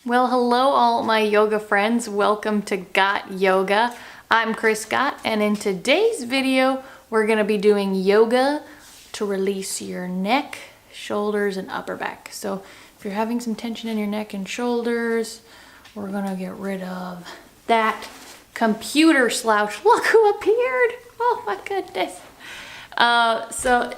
Well, hello all my yoga friends. Welcome to Got Yoga. I'm Chris Gott, and in today's video, we're gonna be doing yoga to release your neck, shoulders, and upper back. So if you're having some tension in your neck and shoulders, we're gonna get rid of that computer slouch. Look who appeared. Oh my goodness. So it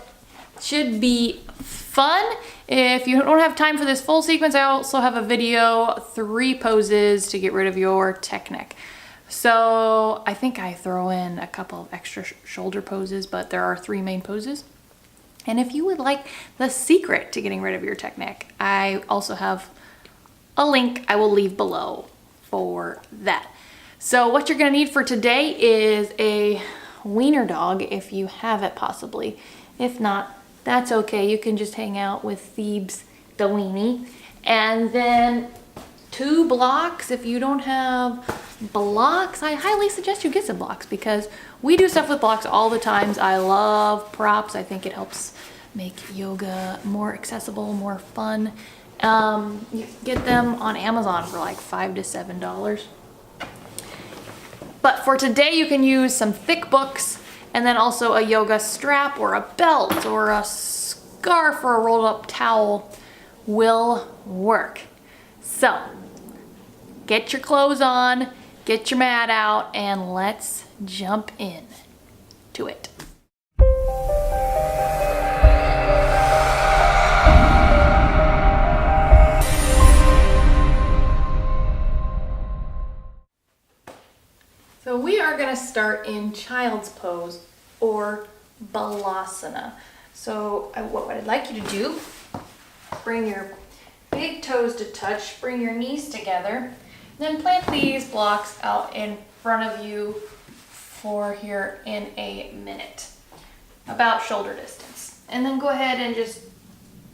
should be fun. If you don't have time for this full sequence, I also have a video, 3 poses to get rid of your tech neck. So I think I throw in a couple of extra shoulder poses, but there are 3 main poses. And if you would like the secret to getting rid of your tech neck, I also have a link I will leave below for that. So what you're gonna need for today is a wiener dog, if you have it possibly. If not, that's okay. You can just hang out with Thebes the weenie. And then 2 blocks. If you don't have blocks, I highly suggest you get some blocks because we do stuff with blocks all the times. I love props. I think it helps make yoga more accessible, more fun. You can get them on Amazon for like $5 to $7. But for today, you can use some thick books and then also a yoga strap or a belt or a scarf or a rolled up towel will work. So get your clothes on, get your mat out, and let's jump in to it. So we are gonna start in child's pose or Balasana. So what I'd like you to do, bring your big toes to touch, bring your knees together, then plant these blocks out in front of you for here in a minute, about shoulder distance. And then go ahead and just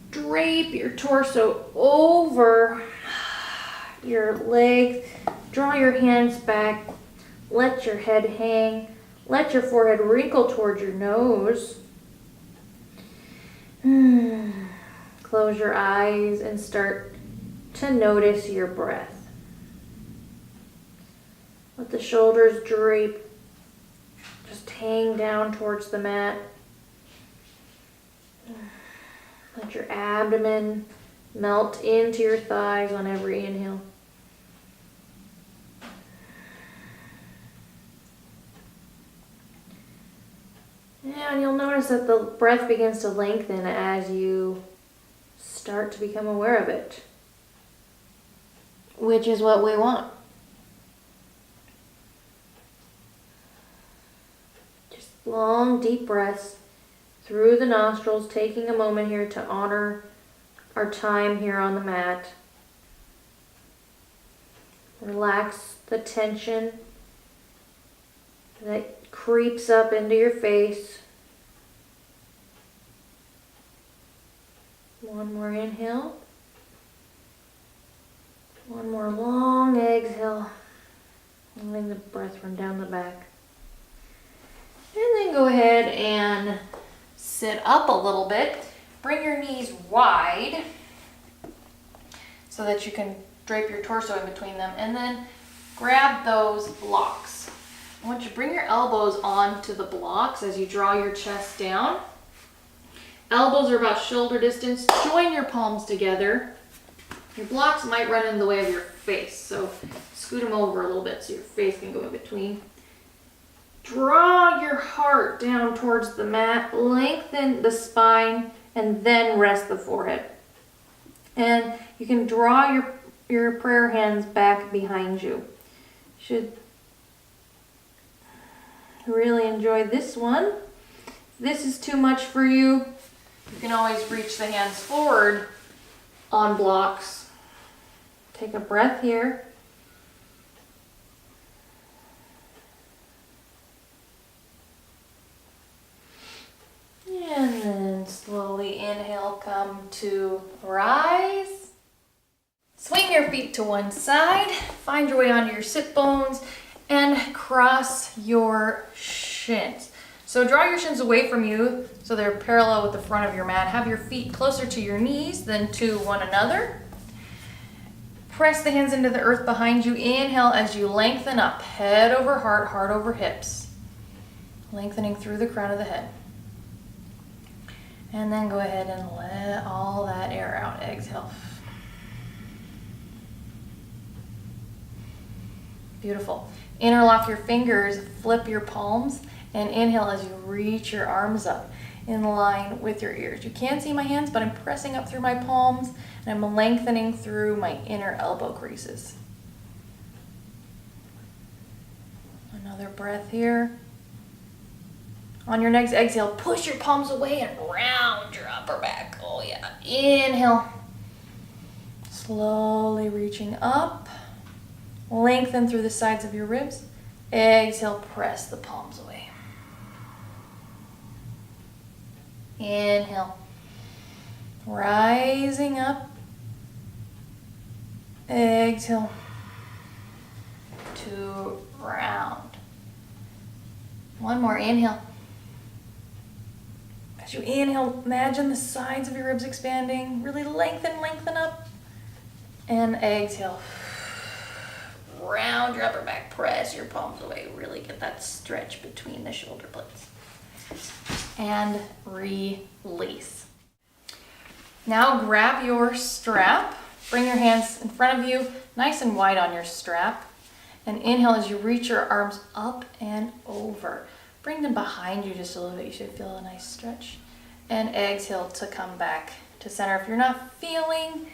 drape your torso over your legs, draw your hands back, let your head hang, let your forehead wrinkle towards your nose. Close your eyes and start to notice your breath. Let the shoulders drape, just hang down towards the mat. Let your abdomen melt into your thighs on every inhale. And you'll notice that the breath begins to lengthen as you start to become aware of it, which is what we want. Just long, deep breaths through the nostrils, taking a moment here to honor our time here on the mat. Relax the tension that creeps up into your face. One more inhale. One more long exhale. Letting the breath run down the back. And then go ahead and sit up a little bit. Bring your knees wide so that you can drape your torso in between them. And then grab those blocks. I want you to bring your elbows onto the blocks as you draw your chest down. Elbows are about shoulder distance. Join your palms together. Your blocks might run in the way of your face, so scoot them over a little bit so your face can go in between. Draw your heart down towards the mat, lengthen the spine, and then rest the forehead. And you can draw your prayer hands back behind you. Should really enjoy this one. If this is too much for you, you can always reach the hands forward on blocks. Take a breath here. And then slowly inhale, come to rise. Swing your feet to one side, find your way onto your sit bones, and cross your shins. So draw your shins away from you so they're parallel with the front of your mat. Have your feet closer to your knees than to one another. Press the hands into the earth behind you. Inhale as you lengthen up, head over heart, heart over hips. Lengthening through the crown of the head. And then go ahead and let all that air out. Exhale. Beautiful. Interlock your fingers, flip your palms, and inhale as you reach your arms up in line with your ears. You can't see my hands, but I'm pressing up through my palms and I'm lengthening through my inner elbow creases. Another breath here. On your next exhale, push your palms away and round your upper back. Oh yeah. Inhale. Slowly reaching up. Lengthen through the sides of your ribs. Exhale, press the palms away. Inhale. Rising up. Exhale. To round. One more. Inhale. As you inhale, imagine the sides of your ribs expanding. Really lengthen up. And exhale. Round your upper back. Press your palms away. Really get that stretch between the shoulder blades. And release. Now grab your strap. Bring your hands in front of you, nice and wide on your strap. And inhale as you reach your arms up and over. Bring them behind you just a little bit. You should feel a nice stretch. And exhale to come back to center. If you're not feeling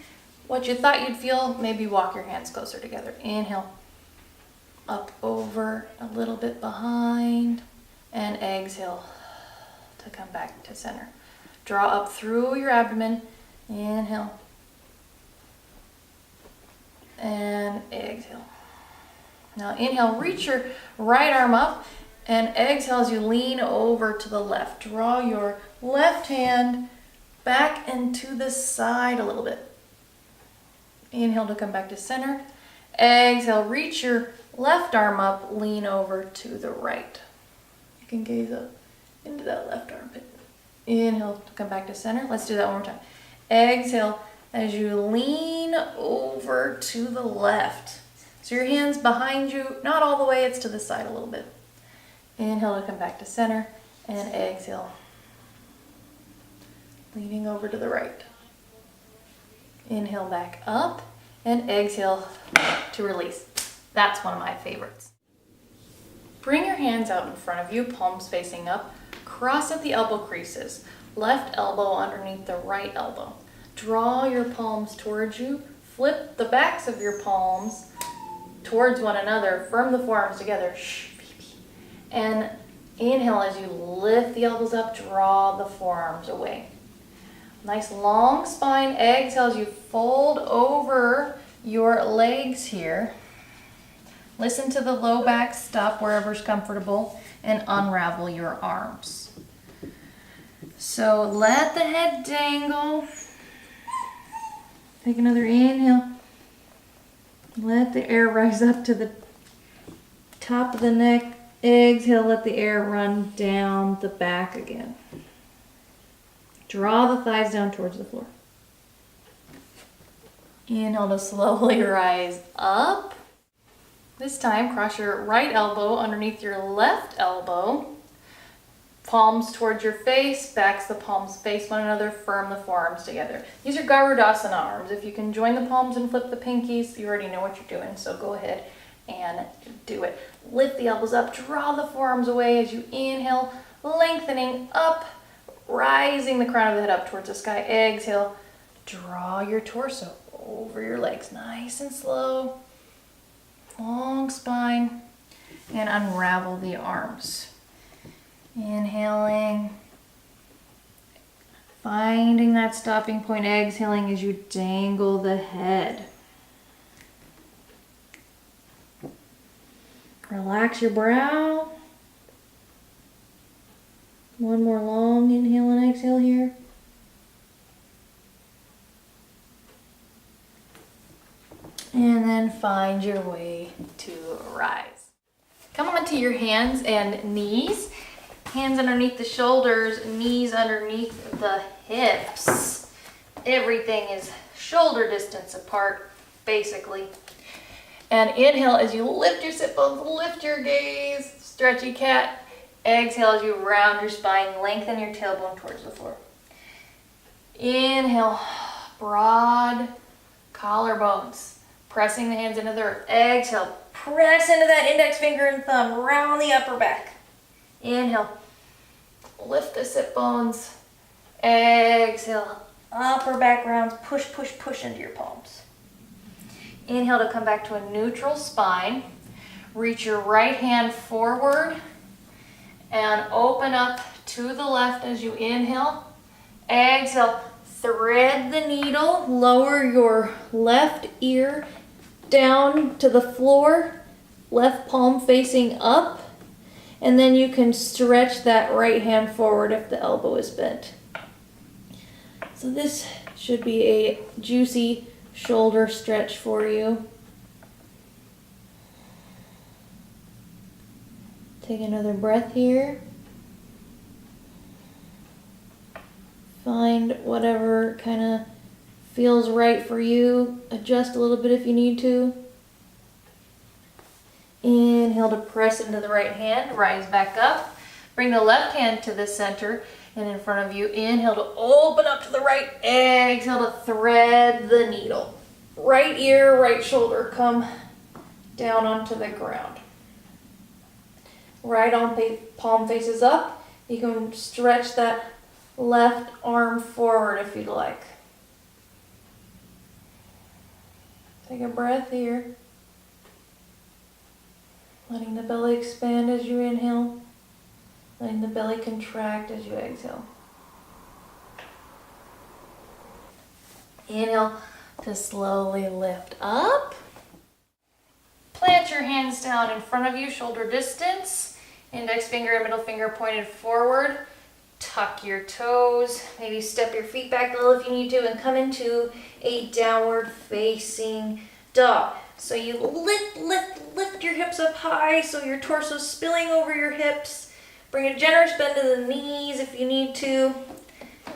what you thought you'd feel, maybe walk your hands closer together. Inhale, up, over, a little bit behind. And exhale to come back to center. Draw up through your abdomen. Inhale. And exhale. Now inhale, reach your right arm up and exhale as you lean over to the left. Draw your left hand back and to the side a little bit. Inhale to come back to center. Exhale, reach your left arm up, lean over to the right. You can gaze up into that left armpit. Inhale to come back to center. Let's do that one more time. Exhale as you lean over to the left. So your hands behind you, not all the way, it's to the side a little bit. Inhale to come back to center and exhale. Leaning over to the right. Inhale back up and exhale to release. That's one of my favorites. Bring your hands out in front of you, palms facing up. Cross at the elbow creases. Left elbow underneath the right elbow. Draw your palms towards you. Flip the backs of your palms towards one another. Firm the forearms together. And inhale as you lift the elbows up. Draw the forearms away. Nice long spine. Exhale as you fold over your legs here. Listen to the low back. Stop wherever's comfortable and unravel your arms. So let the head dangle. Take another inhale. Let the air rise up to the top of the neck. Exhale, let the air run down the back again. Draw the thighs down towards the floor. Inhale to slowly rise up. This time, cross your right elbow underneath your left elbow. Palms towards your face, backs the palms face one another, firm the forearms together. These are Garudasana arms. If you can join the palms and flip the pinkies, you already know what you're doing, so go ahead and do it. Lift the elbows up, draw the forearms away as you inhale, lengthening up, rising the crown of the head up towards the sky. Exhale, draw your torso over your legs, nice and slow. Long spine, and unravel the arms. Inhaling, finding that stopping point, exhaling as you dangle the head. Relax your brow. One more long inhale and exhale here. And then find your way to rise. Come onto your hands and knees. Hands underneath the shoulders, knees underneath the hips. Everything is shoulder distance apart. basically. And inhale as you lift your sit bones, lift your gaze, stretchy cat. Exhale as you round your spine, lengthen your tailbone towards the floor. Inhale, broad collarbones, pressing the hands into the earth. Exhale, press into that index finger and thumb, round the upper back. Inhale, lift the sit bones. Exhale, upper back rounds, push, push, push into your palms. Inhale to come back to a neutral spine. Reach your right hand forward and open up to the left as you inhale. Exhale, thread the needle, lower your left ear down to the floor, left palm facing up, and then you can stretch that right hand forward if the elbow is bent. So this should be a juicy shoulder stretch for you. Take another breath here. Find whatever kind of feels right for you. Adjust a little bit if you need to. Inhale to press into the right hand, rise back up. Bring the left hand to the center and in front of you. Inhale to open up to the right. Exhale to thread the needle. Right ear, right shoulder come down onto the ground. Right arm palm faces up. You can stretch that left arm forward if you'd like. Take a breath here. Letting the belly expand as you inhale. Letting the belly contract as you exhale. Inhale to slowly lift up. Plant your hands down in front of you, shoulder distance. Index finger and middle finger pointed forward. Tuck your toes. Maybe step your feet back a little if you need to and come into a downward facing dog. So you lift your hips up high so your torso's spilling over your hips. Bring a generous bend to the knees if you need to.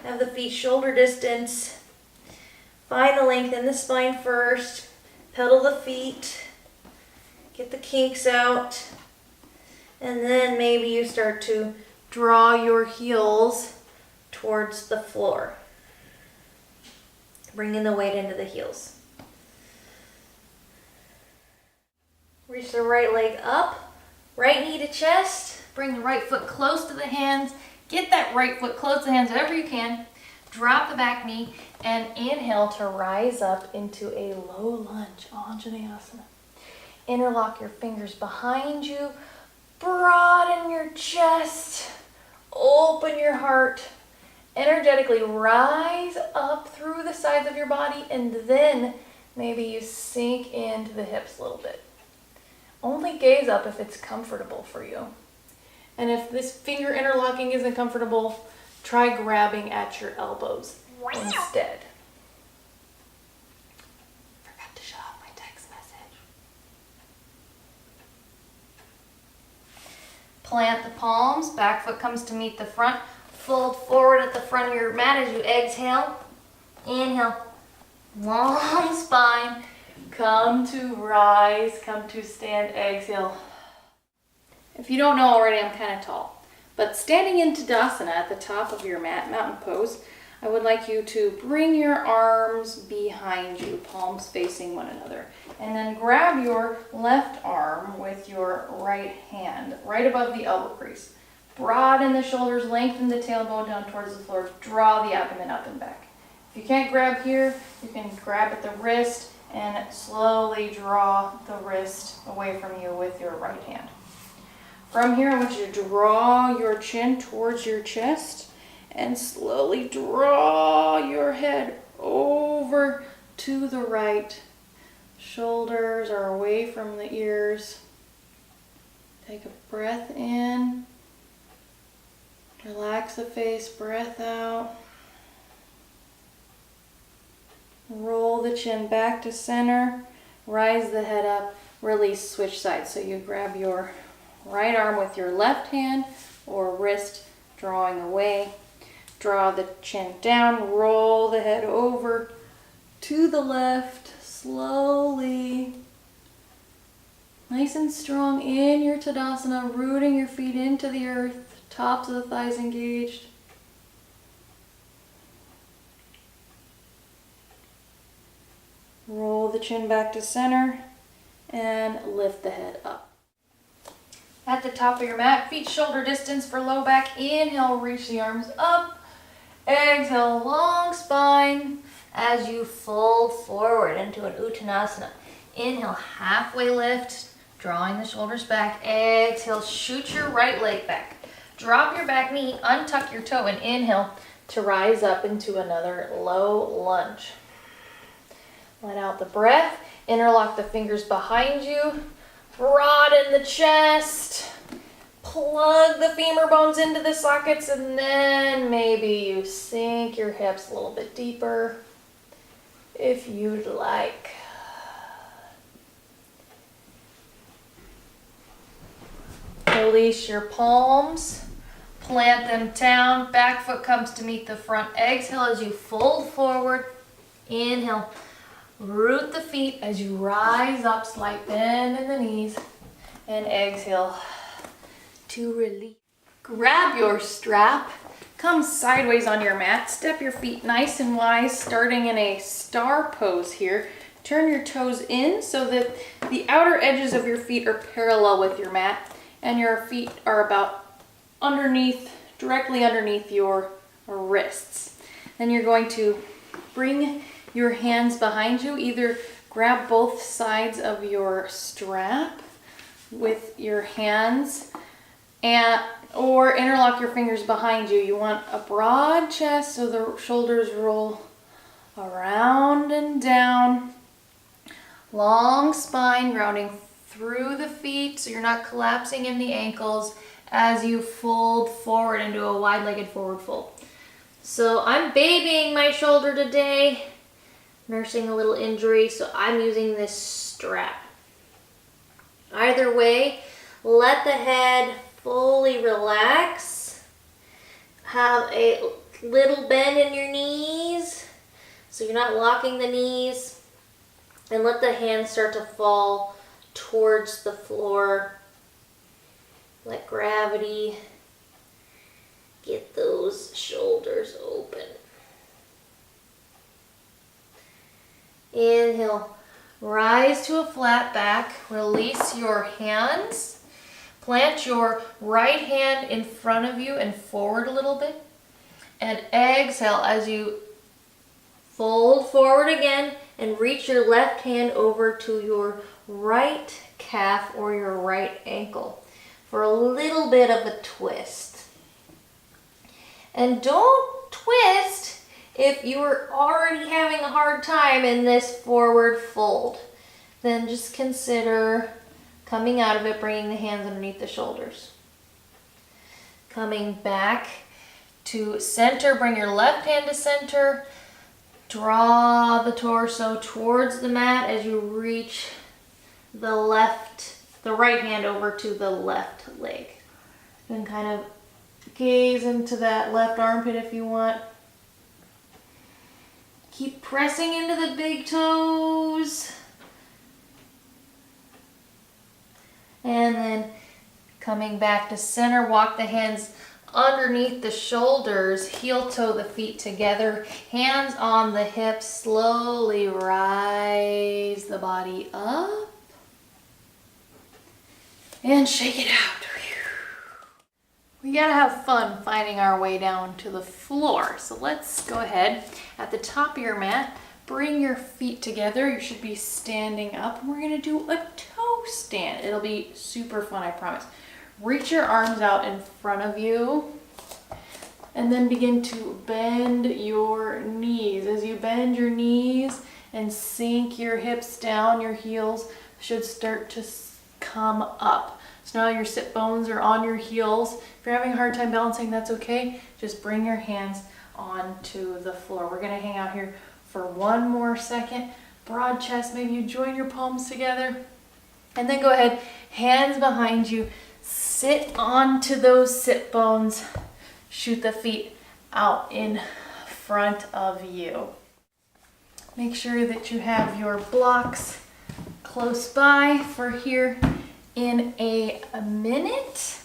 Have the feet shoulder distance. Find the length in the spine first. Pedal the feet. Get the kinks out. And then maybe you start to draw your heels towards the floor. Bringing the weight into the heels. Reach the right leg up, right knee to chest. Bring the right foot close to the hands. Get that right foot close to the hands wherever you can. Drop the back knee and inhale to rise up into a low lunge, Anjaneyasana. Interlock your fingers behind you. Broaden your chest. Open your heart. Energetically rise up through the sides of your body and then maybe you sink into the hips a little bit. Only gaze up if it's comfortable for you. And if this finger interlocking isn't comfortable, try grabbing at your elbows instead. Forgot to shut off my text message. Plant the palms, back foot comes to meet the front. Fold forward at the front of your mat as you exhale. Inhale, long spine. Come to rise, come to stand, exhale. If you don't know already, I'm kind of tall. But standing in Tadasana at the top of your mat, mountain pose, I would like you to bring your arms behind you, palms facing one another. And then grab your left arm with your right hand, right above the elbow crease. Broaden the shoulders, lengthen the tailbone down towards the floor, draw the abdomen up and back. If you can't grab here, you can grab at the wrist and slowly draw the wrist away from you with your right hand. From here, I want you to draw your chin towards your chest and slowly draw your head over to the right. Shoulders are away from the ears. Take a breath in. Relax the face, breath out. Roll the chin back to center. Rise the head up. Release, switch sides. So you grab your right arm with your left hand or wrist, drawing away. Draw the chin down. Roll the head over to the left. slowly. Nice and strong in your Tadasana, rooting your feet into the earth, tops of the thighs engaged. Roll the chin back to center and lift the head up. At the top of your mat, feet shoulder distance for low back. Inhale, reach the arms up. Exhale, long spine as you fold forward into an Uttanasana. Inhale, halfway lift, drawing the shoulders back. Exhale, shoot your right leg back. Drop your back knee, untuck your toe, and inhale to rise up into another low lunge. Let out the breath. Interlock the fingers behind you. Broaden the chest. Plug the femur bones into the sockets, and then maybe you sink your hips a little bit deeper if you'd like. Release your palms. Plant them down. Back foot comes to meet the front. Exhale as you fold forward. Inhale. Root the feet as you rise up, slight bend in the knees, and exhale to release. Grab your strap, come sideways on your mat, step your feet nice and wide, starting in a star pose here. Turn your toes in so that the outer edges of your feet are parallel with your mat, and your feet are about directly underneath your wrists. Then you're going to bring your hands behind you. Either grab both sides of your strap with your hands or interlock your fingers behind you. You want a broad chest so the shoulders roll around and down. Long spine, grounding through the feet so you're not collapsing in the ankles as you fold forward into a wide-legged forward fold. So I'm babying my shoulder today, nursing a little injury, so I'm using this strap. Either way, let the head fully relax. Have a little bend in your knees so you're not locking the knees, and let the hands start to fall towards the floor. Let gravity get those shoulders open. Inhale, rise to a flat back, release your hands, plant your right hand in front of you and forward a little bit, and exhale as you fold forward again and reach your left hand over to your right calf or your right ankle for a little bit of a twist. And don't twist if you are already having a hard time in this forward fold. Then just consider coming out of it, bringing the hands underneath the shoulders. Coming back to center, bring your left hand to center. Draw the torso towards the mat as you reach the right hand over to the left leg. Then kind of gaze into that left armpit if you want. Keep pressing into the big toes. And then coming back to center, walk the hands underneath the shoulders, heel toe the feet together, hands on the hips, slowly rise the body up and shake it out. We gotta have fun finding our way down to the floor. So let's go ahead. At the top of your mat, bring your feet together. You should be standing up. We're gonna do a toe stand. It'll be super fun, I promise. Reach your arms out in front of you and then begin to bend your knees. As you bend your knees and sink your hips down, your heels should start to come up. So now your sit bones are on your heels. If you're having a hard time balancing, that's okay. Just bring your hands onto the floor. We're gonna hang out here for one more second. Broad chest, maybe you join your palms together. And then go ahead, hands behind you. Sit onto those sit bones. Shoot the feet out in front of you. Make sure that you have your blocks close by for here in a minute.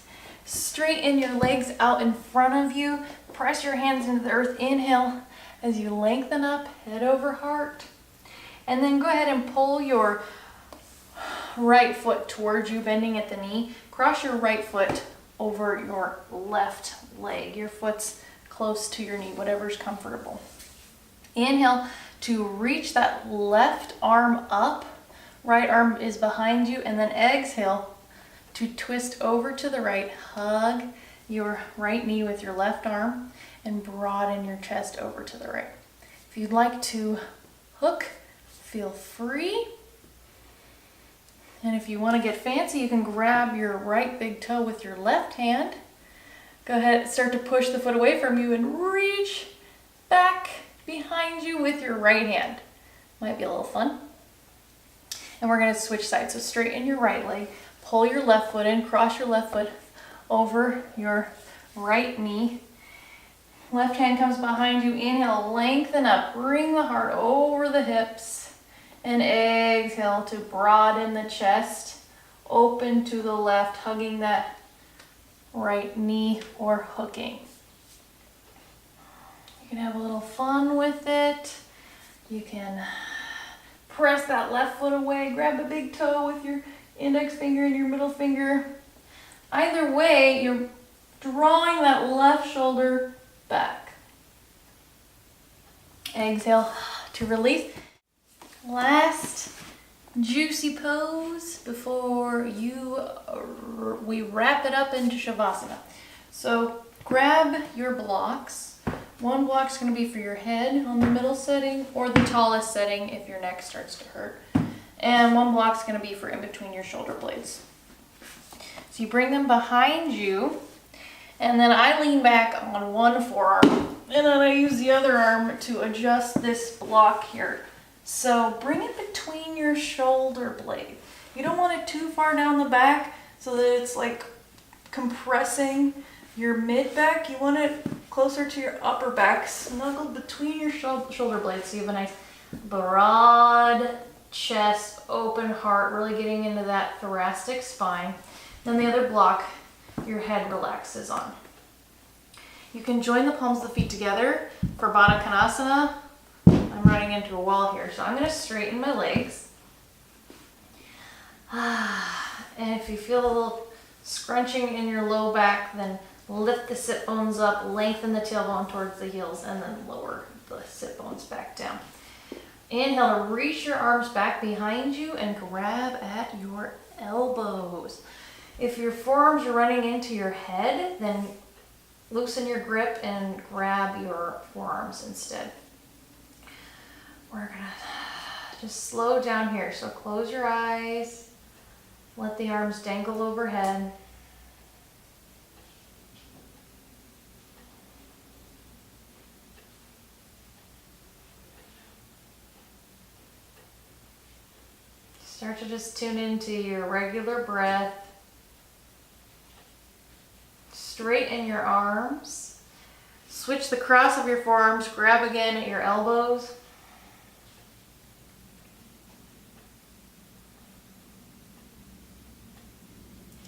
Straighten your legs out in front of you. Press your hands into the earth. Inhale as you lengthen up, head over heart. And then go ahead and pull your right foot towards you, bending at the knee. Cross your right foot over your left leg. Your foot's close to your knee, whatever's comfortable. Inhale to reach that left arm up. Right arm is behind you, and then exhale to twist over to the right. Hug your right knee with your left arm and broaden your chest over to the right. If you'd like to hook, feel free. And if you want to get fancy, you can grab your right big toe with your left hand. Go ahead, start to push the foot away from you and reach back behind you with your right hand. Might be a little fun. And we're going to switch sides. So straighten your right leg, pull your left foot in, cross your left foot over your right knee. Left hand comes behind you. Inhale, lengthen up, bring the heart over the hips. And exhale to broaden the chest, open to the left, hugging that right knee or hooking. You can have a little fun with it. You can press that left foot away, grab a big toe with your index finger and your middle finger. Either way, you're drawing that left shoulder back. Exhale to release. Last juicy pose before we wrap it up into Shavasana. So grab your blocks. One block's going to be for your head on the middle setting, or the tallest setting if your neck starts to hurt. And one block's going to be for in between your shoulder blades. So you bring them behind you, and then I lean back on one forearm, and then I use the other arm to adjust this block here. So bring it between your shoulder blade. You don't want it too far down the back so that it's like compressing your mid back. You want it closer to your upper back, snuggled between your shoulder blades, so you have a nice broad chest, open heart, really getting into that thoracic spine. Then the other block, your head relaxes on. You can join the palms of the feet together for Baddha Konasana. I'm running into a wall here, so I'm going to straighten my legs. And if you feel a little scrunching in your low back, then lift the sit bones up, lengthen the tailbone towards the heels, and then lower the sit bones back down. Inhale to reach your arms back behind you and grab at your elbows. If your forearms are running into your head, then loosen your grip and grab your forearms instead. We're gonna just slow down here. So close your eyes, let the arms dangle overhead. Start to just tune into your regular breath. Straighten your arms. Switch the cross of your forearms, grab again at your elbows.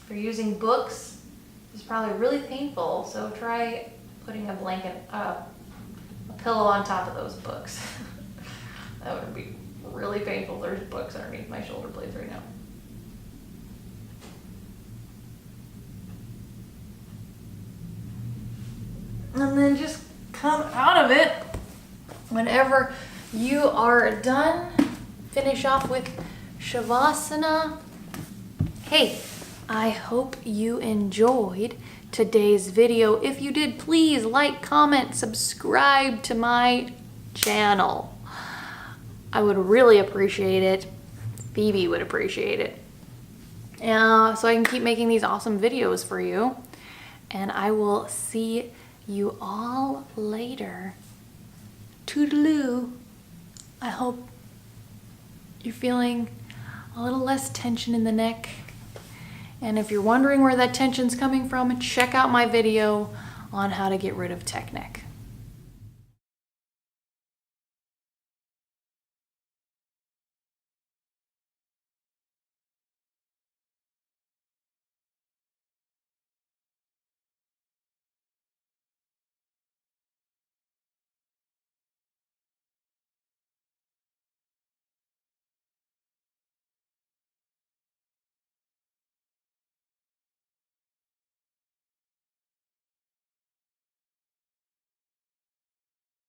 If you're using books, it's probably really painful, so try putting a blanket, a pillow on top of those books. That would be really painful. There's books underneath my shoulder blades right now. And then just come out of it whenever you are done. Finish off with Shavasana. Hey, I hope you enjoyed today's video. If you did, please like, comment, subscribe to my channel. I would really appreciate it. Phoebe would appreciate it. So I can keep making these awesome videos for you. And I will see you all later. Toodaloo. I hope you're feeling a little less tension in the neck. And if you're wondering where that tension's coming from, check out my video on how to get rid of tech neck.